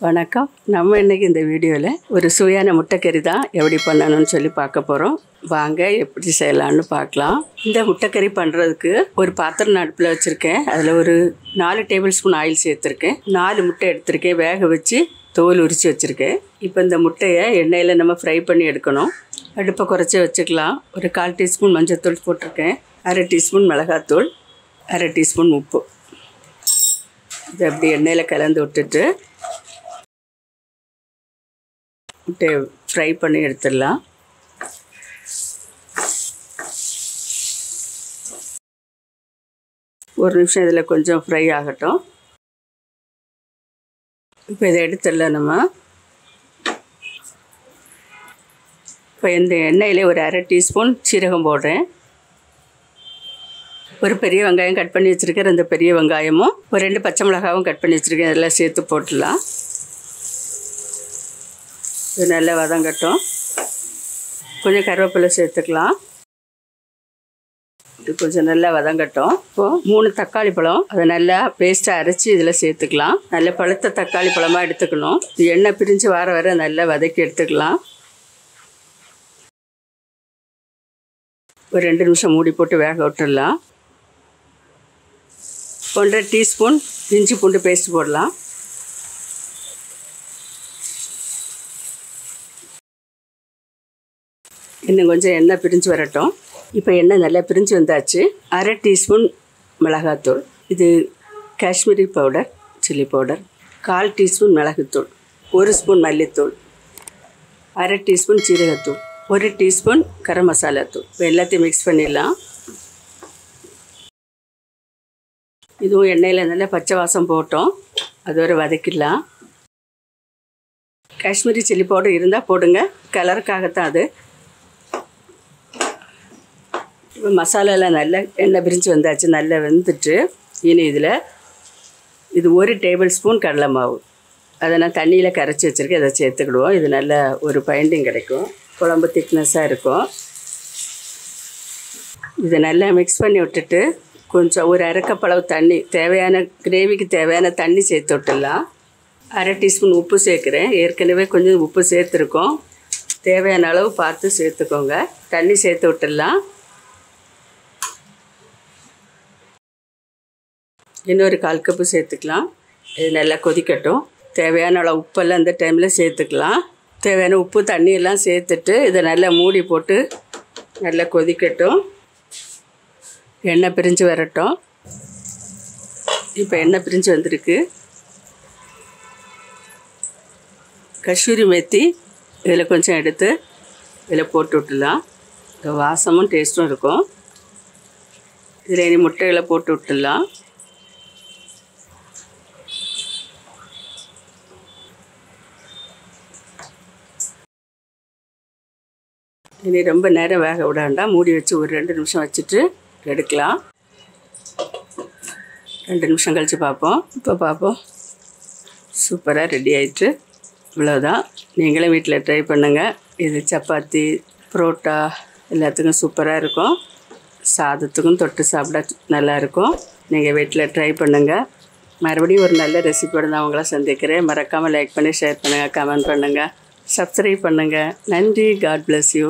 வணக்கம். நம்ம இன்னைக்கு இந்த வீடியோவில் ஒரு சுவையான முட்டைக்கறி தான் எப்படி பண்ணணும்னு சொல்லி பார்க்க போகிறோம். வாங்க எப்படி செய்யலாம்னு பார்க்கலாம். இந்த முட்டைக்கறி பண்ணுறதுக்கு ஒரு பாத்திரம் அடுப்பில் வச்சுருக்கேன். அதில் ஒரு 4 டேபிள் ஸ்பூன் ஆயில் சேர்த்துருக்கேன். 4 முட்டை எடுத்திருக்கேன். வேக வச்சு தோல் உரித்து வச்சுருக்கேன். இப்போ இந்த முட்டையை எண்ணெயில் நம்ம ஃப்ரை பண்ணி எடுக்கணும். அடுப்பை குறைச்சி வச்சுக்கலாம். ஒரு 1/4 டீஸ்பூன் மஞ்சள்தூள் போட்டிருக்கேன். 1/2 டீஸ்பூன் மிளகாத்தூள், 1/2 டீஸ்பூன் உப்பு. இதை அப்படி எண்ணெயில் கலந்து விட்டுட்டு முட்டையை ஃப்ரை பண்ணி எடுத்துடலாம். ஒரு நிமிஷம் இதில் கொஞ்சம் ஃப்ரை ஆகட்டும். இப்போ இதை எடுத்துடலாம் நம்ம. இப்போ இந்த எண்ணெயிலே ஒரு 1/2 டீஸ்பூன் சீரகம் போடுறேன். ஒரு பெரிய வெங்காயம் கட் பண்ணி வச்சுருக்கேன். அந்த பெரிய வெங்காயமும் ஒரு 2 பச்சை மிளகாவும் கட் பண்ணி வச்சுருக்கேன். அதெல்லாம் சேர்த்து போட்டுடலாம். இது நல்லா வதங்கட்டும். கொஞ்சம் கருவேப்பிலை சேர்த்துக்கலாம். இது கொஞ்சம் நல்லா வதங்கட்டும். இப்போது 3 தக்காளி பழம் அதை நல்லா பேஸ்ட்டாக அரைச்சி இதில் சேர்த்துக்கலாம். நல்ல பழுத்த தக்காளி பழமாக எடுத்துக்கணும். இது எண்ணெய் பிரிஞ்சு வர நல்லா வதக்கி எடுத்துக்கலாம். ஒரு 2 நிமிஷம் மூடி போட்டு வேக விட்டுடலாம். 1/2 டீஸ்பூன் இஞ்சி பூண்டு பேஸ்ட் போடலாம். இன்னும் கொஞ்சம் எண்ணெய் பிரிஞ்சு வரட்டும். இப்போ எண்ணெய் நல்லா பிரிஞ்சு வந்தாச்சு. 1/2 டீஸ்பூன் மிளகாத்தூள், இது Kashmiri powder, chilli powder. 1/4 teaspoon மிளகுத்தூள், 1 ஸ்பூன் மல்லித்தூள், 1/2 டீஸ்பூன் சீரகத்தூள், 1 டீஸ்பூன் கரம் மசாலா தூள். இப்போ எல்லாத்தையும் மிக்ஸ் பண்ணிடலாம். இதுவும் எண்ணெயில் நல்லா பச்சை வாசம் போட்டோம். அது வரை வதக்கிடலாம். காஷ்மீரி சில்லி பவுடர் இருந்தால் போடுங்க, கலருக்காகத்தான் அது. இப்போ மசாலாலாம் நல்லா எண்ணெய் பிரிஞ்சு வந்தாச்சு, நல்லா வெந்துட்டு. இனி இது 1 டேபிள் ஸ்பூன் கடலை மாவு, அதை நான் தண்ணியில் கரைச்சி வச்சுருக்கேன். அதை சேர்த்துக்கிடுவோம். இது நல்ல ஒரு பைண்டிங் கிடைக்கும், குழம்பு திக்னஸாக இருக்கும். இதை நல்லா மிக்ஸ் பண்ணி விட்டுட்டு கொஞ்சம் ஒரு 1/2 கப் அளவு தண்ணி, தேவையான கிரேவிக்கு தேவையான தண்ணி சேர்த்து விட்டுடலாம். 1/2 டீஸ்பூன் உப்பு சேர்க்குறேன். ஏற்கனவே கொஞ்சம் உப்பு சேர்த்துருக்கோம். தேவையான அளவு பார்த்து சேர்த்துக்கோங்க. தண்ணி சேர்த்து விட்டுடலாம். இன்னொரு 1/4 கப்பு சேர்த்துக்கலாம். இது நல்லா கொதிக்கட்டும். தேவையான அளவு உப்பெல்லாம் இந்த டைமில் சேர்த்துக்கலாம். தேவையான உப்பு தண்ணியெல்லாம் சேர்த்துட்டு இதை நல்லா மூடி போட்டு நல்லா கொதிக்கட்டும். எண்ணெய் பிரிஞ்சு வரட்டும். இப்போ எண்ணெய் பிரிஞ்சு வந்திருக்கு. கஸ்தூரி மேத்தி இதில் கொஞ்சம் எடுத்து இதில் போட்டு விட்டுடலாம். இந்த வாசமும் டேஸ்ட்டும் இருக்கும். இதில் இனி முட்டைகளை போட்டு விட்டுடலாம். இனி ரொம்ப நேரம் வேக விட வேண்டாம். மூடி வச்சு ஒரு 2 நிமிஷம் வச்சுட்டு எடுக்கலாம். 2 நிமிஷம் கழித்து பார்ப்போம். இப்போ பார்ப்போம். சூப்பராக ரெடி ஆயிட்டு. இவ்வளோதான். நீங்களும் வீட்டில் ட்ரை பண்ணுங்கள். இது சப்பாத்தி, புரோட்டா எல்லாத்துக்கும் சூப்பராக இருக்கும். சாதத்துக்கும் தொட்டு சாப்பிட நல்லாயிருக்கும். நீங்கள் வீட்டில் ட்ரை பண்ணுங்கள். மறுபடியும் ஒரு நல்ல ரெசிபியோடு நான் உங்களை சந்திக்கிறேன். மறக்காமல் லைக் பண்ணி ஷேர் பண்ணுங்கள், கமெண்ட் பண்ணுங்கள், சப்ஸ்கிரைப் பண்ணுங்கள். நன்றி. God bless you.